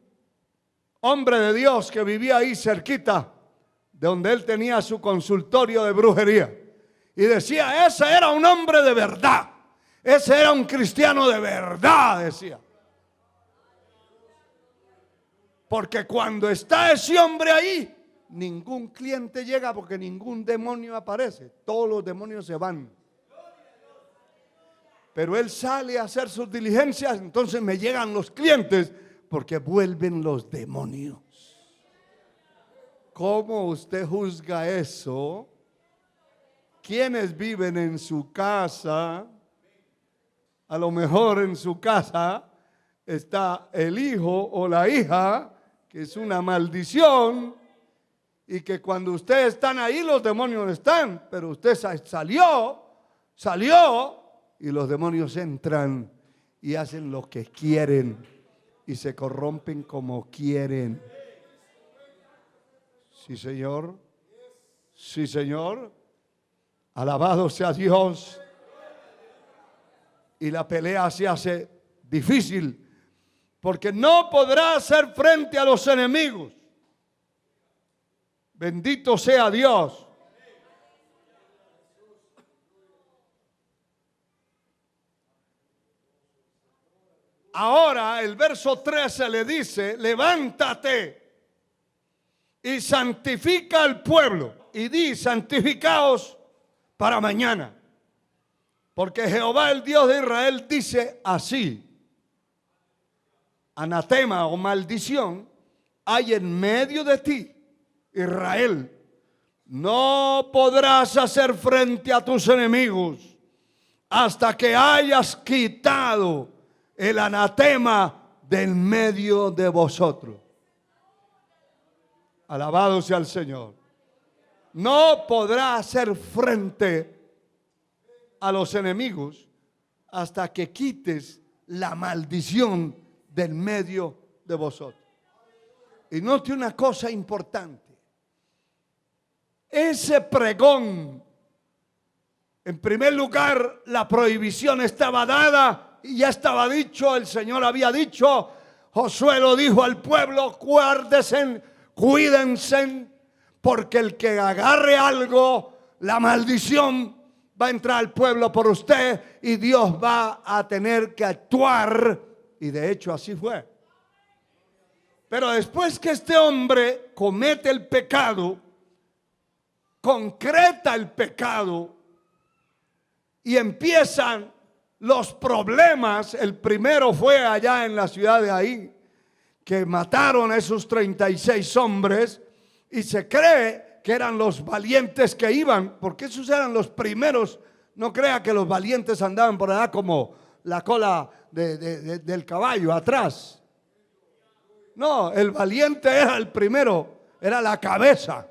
hombre de Dios que vivía ahí cerquita de donde él tenía su consultorio de brujería. Y decía: ese era un hombre de verdad. Ese era un cristiano de verdad, decía. Porque cuando está ese hombre ahí, ningún cliente llega porque ningún demonio aparece. Todos los demonios se van. Pero él sale a hacer sus diligencias, entonces me llegan los clientes porque vuelven los demonios. ¿Cómo usted juzga eso? ¿Quiénes viven en su casa? A lo mejor en su casa está el hijo o la hija, que es una maldición, y que cuando ustedes están ahí los demonios están, pero usted salió, y los demonios entran y hacen lo que quieren y se corrompen como quieren. Sí, Señor. Sí, Señor. Alabado sea Dios. Y la pelea se hace difícil porque no podrá hacer frente a los enemigos. Bendito sea Dios. Ahora el verso 13 le dice: levántate y santifica al pueblo. Y di: santificaos para mañana. Porque Jehová, el Dios de Israel, dice así: anatema o maldición hay en medio de ti, Israel. No podrás hacer frente a tus enemigos hasta que hayas quitado el anatema del medio de vosotros. Alabado sea el Señor. No podrá hacer frente a los enemigos hasta que quites la maldición del medio de vosotros. Y note una cosa importante. Ese pregón, en primer lugar, la prohibición estaba dada y ya estaba dicho. El Señor había dicho, Josué lo dijo al pueblo: guárdense, cuídense, porque el que agarre algo, la maldición va a entrar al pueblo por usted y Dios va a tener que actuar. Y de hecho así fue. Pero después que este hombre comete el pecado, concreta el pecado y empiezan los problemas. El primero fue allá en la ciudad de ahí, que mataron a esos 36 hombres y se cree que eran los valientes que iban, porque esos eran los primeros. No crea que los valientes andaban por allá como la cola del caballo atrás. No, el valiente era el primero, era la cabeza.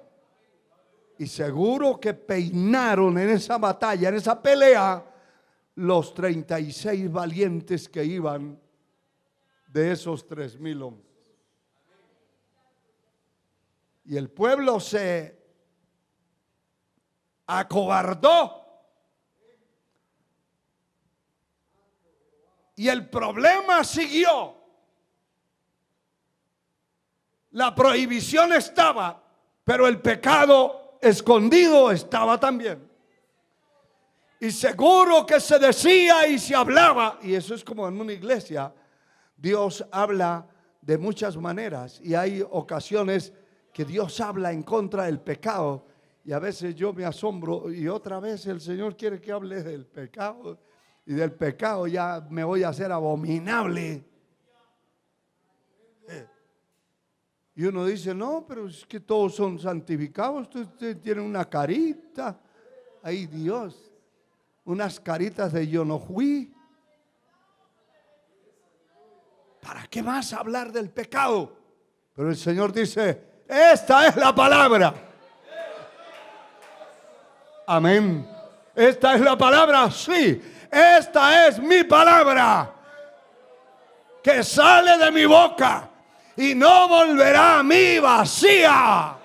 Y seguro que peinaron en esa batalla, en esa pelea, los 36 valientes que iban de esos 3,000 hombres. Y el pueblo se acobardó. Y el problema siguió. La prohibición estaba, pero el pecado escondido estaba también. Y seguro que se decía y se hablaba, y eso es como en una iglesia. Dios habla de muchas maneras y hay ocasiones que Dios habla en contra del pecado. Y a veces yo me asombro y otra vez el Señor quiere que hable del pecado. Y del pecado ya me voy a hacer abominable. Y uno dice: no, pero es que todos son santificados. Ustedes tienen una carita. Ay, Dios. Unas caritas de yo no fui. ¿Para qué más hablar del pecado? Pero el Señor dice: esta es la palabra. Amén. Esta es la palabra, sí. Esta es mi palabra que sale de mi boca y no volverá a mí vacía,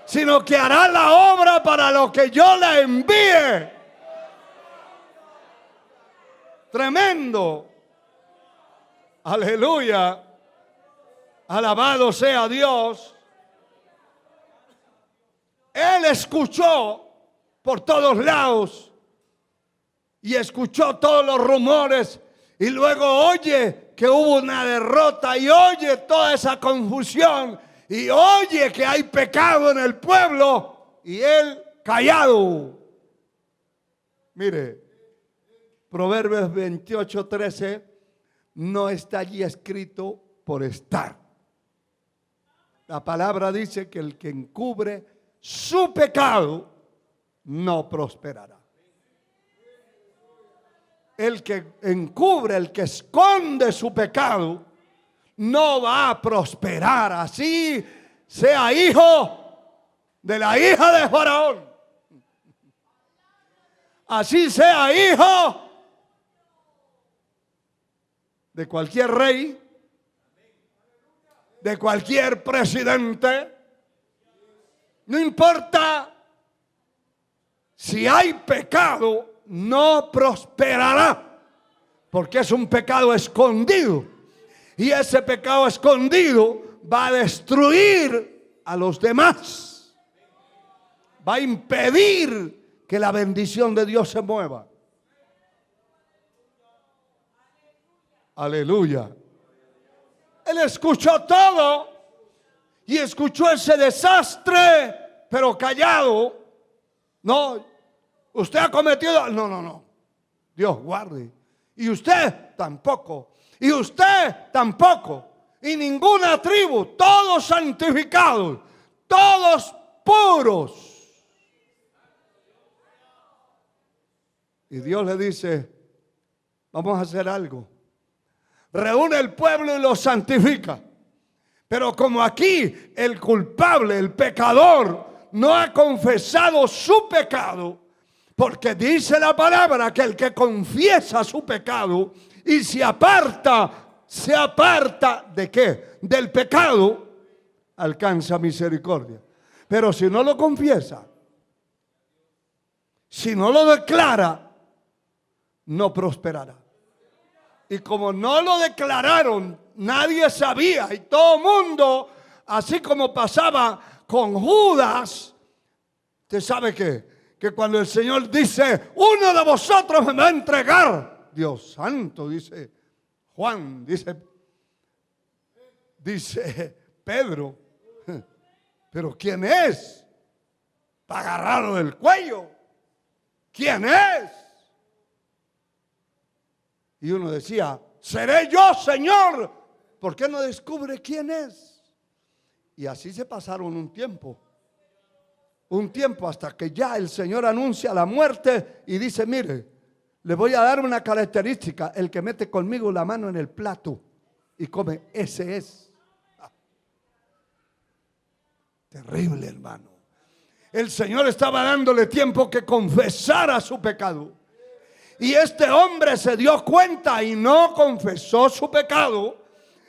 sino que hará la obra para lo que yo la envíe. Tremendo. Aleluya. Alabado sea Dios. Él escuchó por todos lados y escuchó todos los rumores y luego oye que hubo una derrota y oye toda esa confusión y oye que hay pecado en el pueblo y él callado. Mire, Proverbios 28:13 no está allí escrito por estar. La palabra dice que el que encubre su pecado no prosperará. el que encubre, el que esconde su pecado, no va a prosperar. Así sea hijo de la hija de Faraón, así sea hijo de cualquier rey, de cualquier presidente. No importa, si hay pecado, no prosperará, porque es un pecado escondido, y ese pecado escondido va a destruir a los demás, va a impedir que la bendición de Dios se mueva. Aleluya. Él escuchó todo y escuchó ese desastre, pero callado. No, usted ha cometido, no, Dios guarde. Y usted tampoco, y usted tampoco, y ninguna tribu, todos santificados, todos puros. Y Dios le dice, vamos a hacer algo. Reúne el pueblo y lo santifica. Pero como aquí el culpable, el pecador, no ha confesado su pecado, porque dice la palabra que el que confiesa su pecado y se aparta ¿de qué? Del pecado, alcanza misericordia. Pero si no lo confiesa, si no lo declara, no prosperará. Y como no lo declararon, nadie sabía, y todo el mundo, así como pasaba con Judas. ¿Usted sabe qué? Que cuando el Señor dice, uno de vosotros me va a entregar, Dios santo, dice Juan, dice Pedro, pero ¿quién es? Para agarrarlo del cuello. ¿Quién es? Y uno decía, seré yo, Señor. ¿Por qué no descubre quién es? Y así se pasaron un tiempo hasta que ya el Señor anuncia la muerte y dice, mire, le voy a dar una característica: el que mete conmigo la mano en el plato y come, ese es. Terrible, hermano. El Señor estaba dándole tiempo que confesara su pecado. Y este hombre se dio cuenta y no confesó su pecado,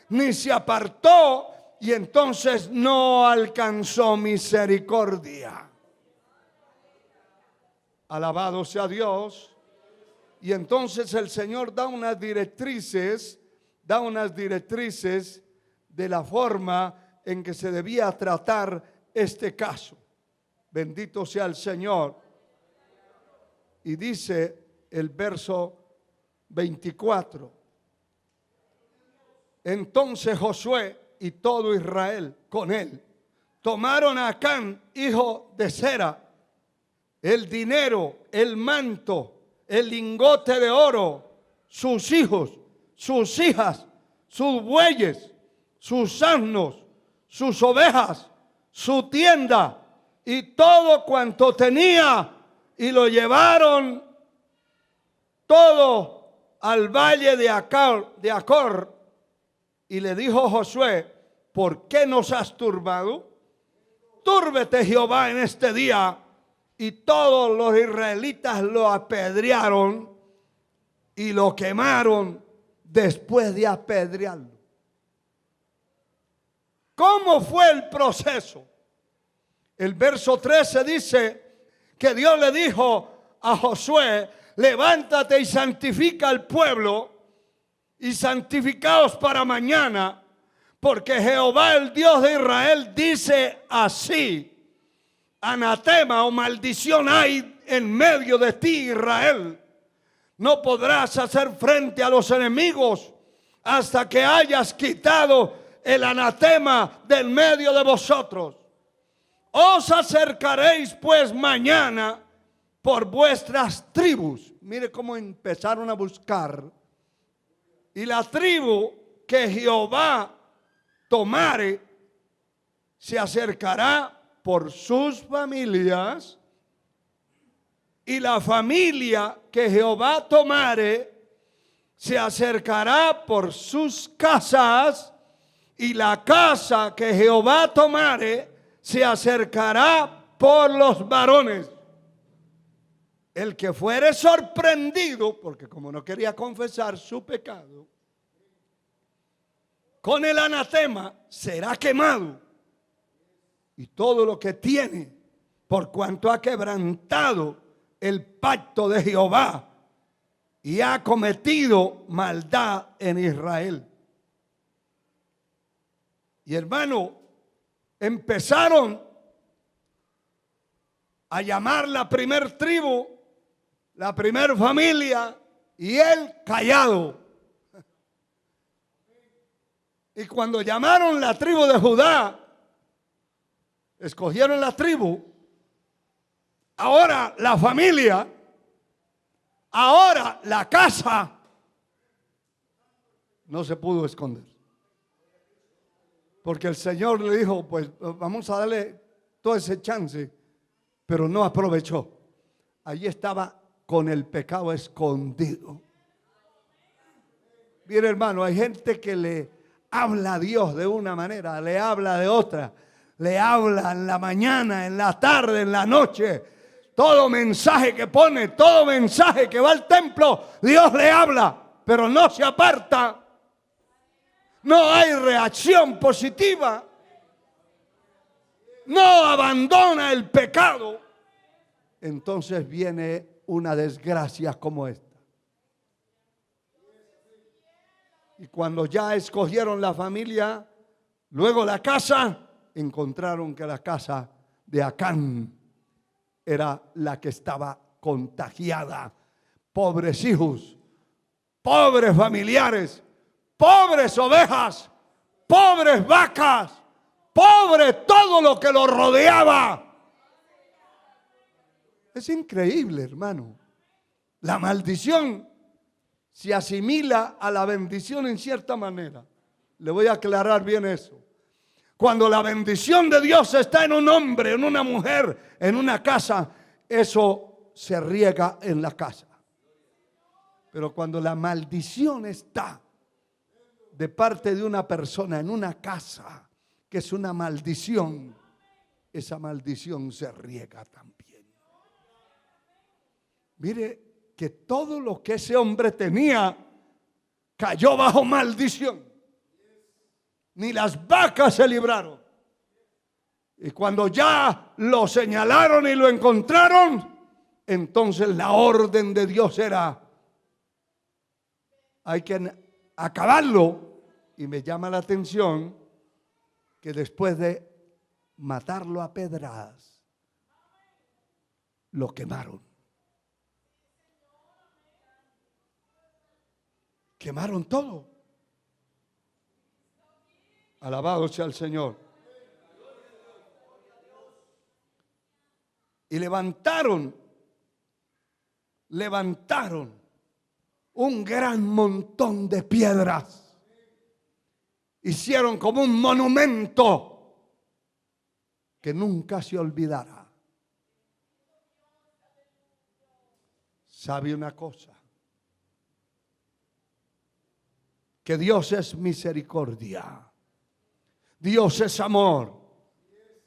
ni se apartó, y entonces no alcanzó misericordia. Alabado sea Dios. Y entonces el Señor da unas directrices de la forma en que se debía tratar este caso. Bendito sea el Señor. Y dice el verso 24: entonces Josué y todo Israel con él tomaron a Acán, hijo de Zera, el dinero, el manto, el lingote de oro, sus hijos, sus hijas, sus bueyes, sus asnos, sus ovejas, su tienda y todo cuanto tenía, y lo llevaron todo al valle de Acor. Y le dijo Josué, ¿por qué nos has turbado? Túrbete Jehová en este día. Y todos los israelitas lo apedrearon y lo quemaron después de apedrearlo. ¿Cómo fue el proceso? El verso 13 dice que Dios le dijo a Josué, levántate y santifica al pueblo, y santificaos para mañana, porque Jehová, el Dios de Israel, dice así: anatema o maldición hay en medio de ti, Israel. No podrás hacer frente a los enemigos hasta que hayas quitado el anatema del medio de vosotros. Os acercaréis pues mañana por vuestras tribus. Mire cómo empezaron a buscar. Y la tribu que Jehová tomare se acercará por sus familias, y la familia que Jehová tomare se acercará por sus casas, y la casa que Jehová tomare se acercará por los varones. El que fuere sorprendido, porque como no quería confesar su pecado, con el anatema será quemado, y todo lo que tiene, por cuanto ha quebrantado el pacto de Jehová y ha cometido maldad en Israel. Y hermano, empezaron a llamar la primer tribu, la primer familia, y él callado. Y cuando llamaron la tribu de Judá, escogieron la tribu, ahora la familia, ahora la casa, no se pudo esconder. Porque el Señor le dijo, pues vamos a darle todo ese chance, pero no aprovechó. Allí estaba con el pecado escondido. Mire, hermano, hay gente que le habla a Dios de una manera, le habla de otra, le habla en la mañana, en la tarde, en la noche. Todo mensaje que pone, todo mensaje que va al templo, Dios le habla, pero no se aparta. No hay reacción positiva. No abandona el pecado. Entonces viene una desgracia como esta. Y cuando ya escogieron la familia, luego la casa, encontraron que la casa de Acán era la que estaba contagiada. Pobres hijos, pobres familiares, pobres ovejas, pobres vacas, pobre todo lo que lo rodeaba. Es increíble, hermano. La maldición se asimila a la bendición en cierta manera. Le voy a aclarar bien eso. Cuando la bendición de Dios está en un hombre, en una mujer, en una casa, eso se riega en la casa. Pero cuando la maldición está de parte de una persona en una casa, que es una maldición, esa maldición se riega también. Mire que todo lo que ese hombre tenía cayó bajo maldición. Ni las vacas se libraron. Y cuando ya lo señalaron y lo encontraron, entonces la orden de Dios era: hay que acabarlo. Y me llama la atención que después de matarlo a pedradas, lo quemaron. Quemaron todo. Alabado sea el Señor. Y levantaron un gran montón de piedras. Hicieron como un monumento que nunca se olvidará. ¿Sabe una cosa? Que Dios es misericordia. Dios es amor,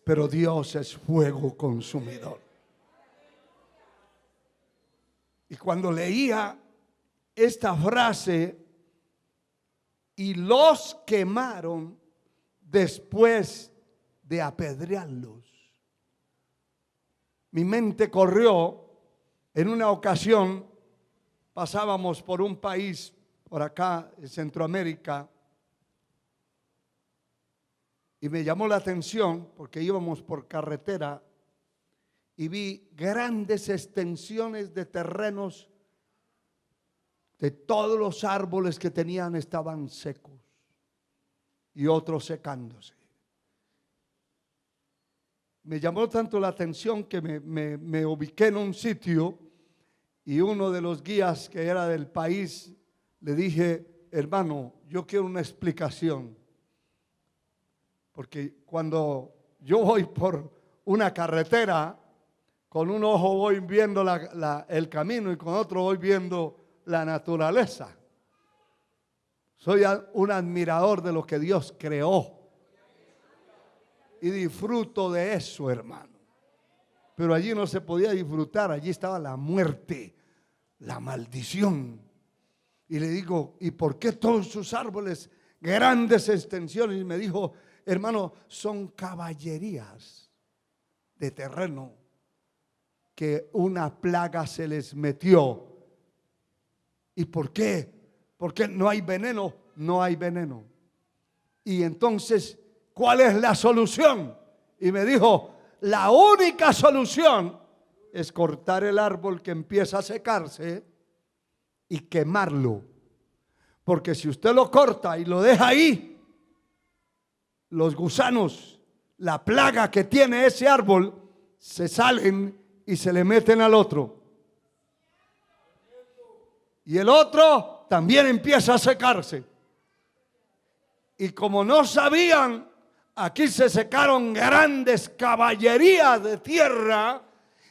pero Dios es fuego consumidor. Y cuando leía esta frase, y los quemaron después de apedrearlos, mi mente corrió. En una ocasión pasábamos por un país, por acá en Centroamérica, y me llamó la atención porque íbamos por carretera y vi grandes extensiones de terrenos, de todos los árboles que tenían estaban secos y otros secándose. Me llamó tanto la atención que me ubiqué en un sitio, y uno de los guías que era del país le dije: hermano, yo quiero una explicación. Porque cuando yo voy por una carretera, con un ojo voy viendo el camino y con otro voy viendo la naturaleza. Soy un admirador de lo que Dios creó. Y disfruto de eso, hermano. Pero allí no se podía disfrutar, allí estaba la muerte, la maldición. Y le digo, ¿y por qué todos sus árboles, grandes extensiones? Y me dijo, hermano, son caballerías de terreno que una plaga se les metió. ¿Y por qué? Porque no hay veneno, no hay veneno. Y entonces, ¿cuál es la solución? Y me dijo, la única solución es cortar el árbol que empieza a secarse y quemarlo. Porque si usted lo corta y lo deja ahí, los gusanos, la plaga que tiene ese árbol, se salen y se le meten al otro. Y el otro también empieza a secarse. Y como no sabían, aquí se secaron grandes caballerías de tierra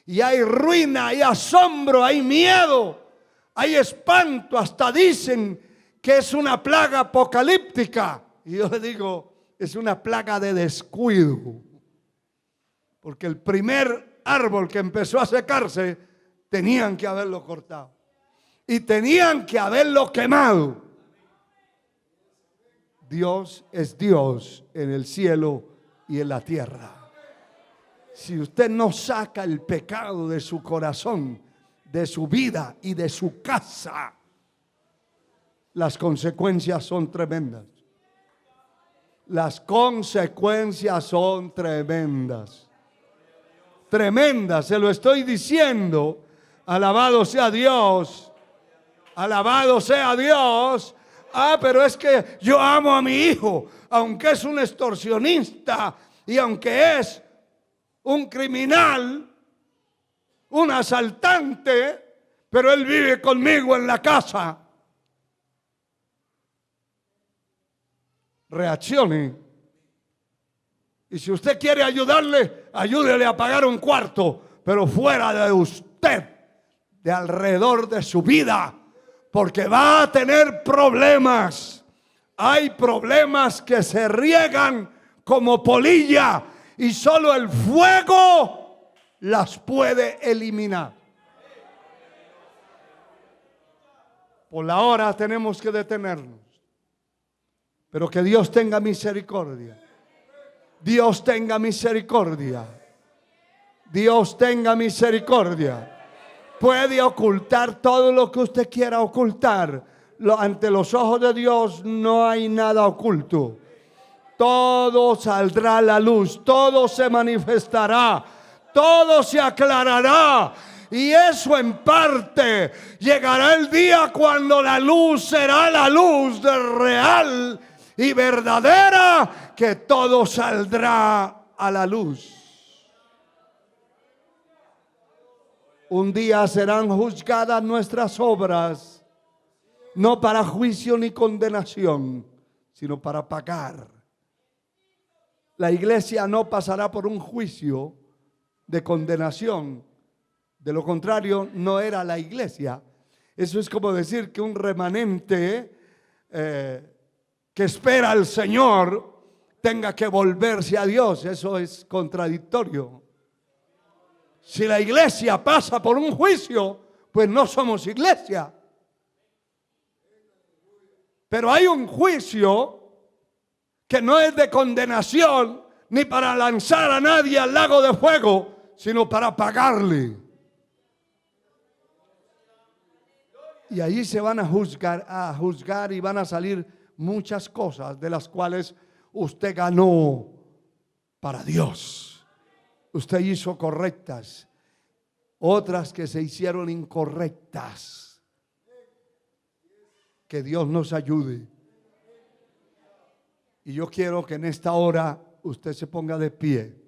y hay ruina, hay asombro, hay miedo, hay espanto. Hasta dicen que es una plaga apocalíptica. Y yo le digo, es una plaga de descuido. Porque el primer árbol que empezó a secarse, tenían que haberlo cortado. Y tenían que haberlo quemado. Dios es Dios en el cielo y en la tierra. Si usted no saca el pecado de su corazón, de su vida y de su casa, las consecuencias son tremendas. Las consecuencias son tremendas. Tremendas, se lo estoy diciendo. Alabado sea Dios. Alabado sea Dios. Pero es que yo amo a mi hijo, aunque es un extorsionista y aunque es un criminal, un asaltante, pero él vive conmigo en la casa. Reaccione. Y si usted quiere ayudarle, ayúdele a pagar un cuarto, pero fuera de usted, de alrededor de su vida. Porque va a tener problemas. Hay problemas que se riegan como polilla y solo el fuego las puede eliminar. Por la hora tenemos que detenernos. Pero que Dios tenga misericordia. Dios tenga misericordia. Dios tenga misericordia. Puede ocultar todo lo que usted quiera ocultar. Ante los ojos de Dios no hay nada oculto. Todo saldrá a la luz, todo se manifestará, todo se aclarará. Y eso en parte llegará el día cuando la luz será la luz de real y verdadera, que todo saldrá a la luz. Un día serán juzgadas nuestras obras, no para juicio ni condenación, sino para pagar. La iglesia no pasará por un juicio de condenación. De lo contrario, no era la iglesia. Eso es como decir que un remanente que espera al Señor tenga que volverse a Dios. Eso es contradictorio. Si la iglesia pasa por un juicio, pues no somos iglesia. Pero hay un juicio que no es de condenación ni para lanzar a nadie al lago de fuego, sino para pagarle. Y allí se van a juzgar y van a salir muchas cosas de las cuales usted ganó para Dios. Usted hizo correctas, otras que se hicieron incorrectas. Que Dios nos ayude. Y yo quiero que en esta hora usted se ponga de pie.